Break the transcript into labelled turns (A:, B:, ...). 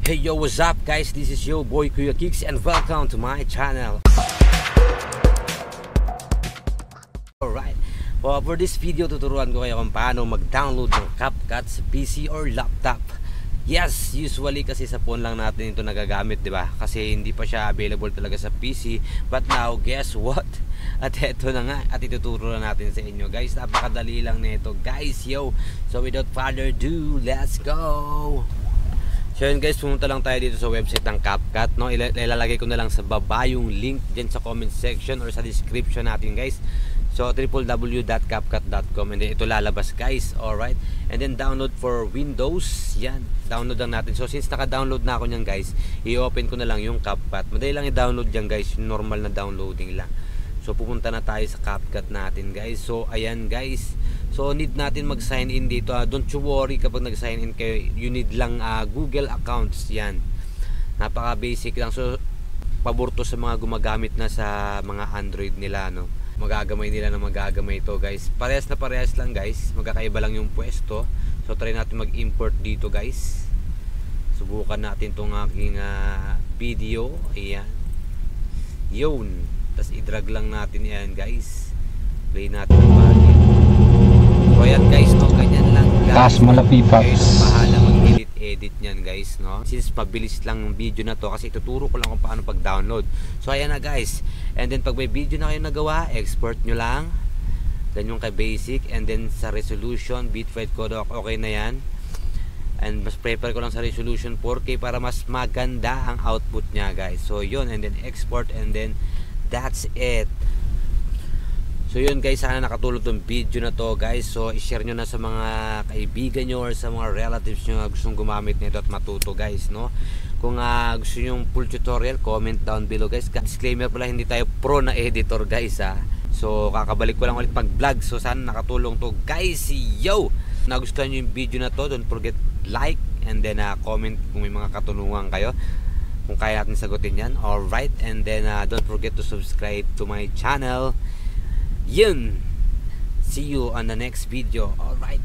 A: Hey yo, what's up guys? This is your boy Kuya Kicks and welcome to my channel. Alright, for this video tuturuan ko kayo kung paano mag-download ng CapCut sa PC or laptop. Yes, usually kasi sa phone lang natin ito nagagamit, di ba? Kasi hindi pa siya available talaga sa PC. But now, guess what? At eto na nga, at ituturo na natin sa inyo guys. Napakadali lang nito guys, yo. So without further ado, let's go! So yun guys, pumunta lang tayo dito sa website ng CapCut, no? Ilalagay ko na lang sa baba yung link dyan sa comment section or sa description natin guys. So www.capcut.com, and then ito lalabas guys. Alright, and then download for Windows. Yan, download lang natin. So since naka-download na ako nyan guys, i-open ko na lang yung CapCut. Madali lang i-download dyan guys, yung normal na downloading lang. So pupunta na tayo sa CapCut natin guys. So ayan guys, so need natin mag-sign in dito. Don't you worry kapag nag-sign in kayo, you need lang Google accounts. Yan, napaka basic lang. So pabor to sa mga gumagamit na sa mga Android nila, no? Magagamay nila na magagamay ito guys. Parehas na parehas lang guys, magkakaiba lang yung pwesto. So try natin mag-import dito guys. Subukan natin tong aking video. Ayan, yun. Tapos i-drag lang natin yan guys. Play natin ang bagay. So ayan guys, no, ganyan lang guys.
B: Taas malapipas.
A: Kayo nang bahala mag-edit nyan guys, no. Since mabilis lang yung video na to, kasi ituturo ko lang kung paano pag-download. So ayan na guys. And then pag may video na kayo nagawa, export nyo lang. Ganyan kay basic. And then sa resolution, bitrate codec, okay na yan. And mas prepare ko lang sa resolution 4K para mas maganda ang output nya guys. So yun, and then export, and then that's it. So yun guys, sana nakatulong tong video na to guys. So i-share nyo na sa mga kaibigan nyo or sa mga relatives nyo na gustong gumamit nito at matuto guys, no. Kung gusto nyo yung full tutorial, comment down below guys. Disclaimer pala, hindi tayo pro na editor guys ha. So kakabalik ko lang ulit pag vlog. So sana nakatulong to guys, yo. Nagustuhan nyo yung video na to, don't forget like, and then comment kung may mga katanungan kayo, kung kaya natin sagutin yan. Alright, and then don't forget to subscribe to my channel. Yun, see you on the next video. Alright.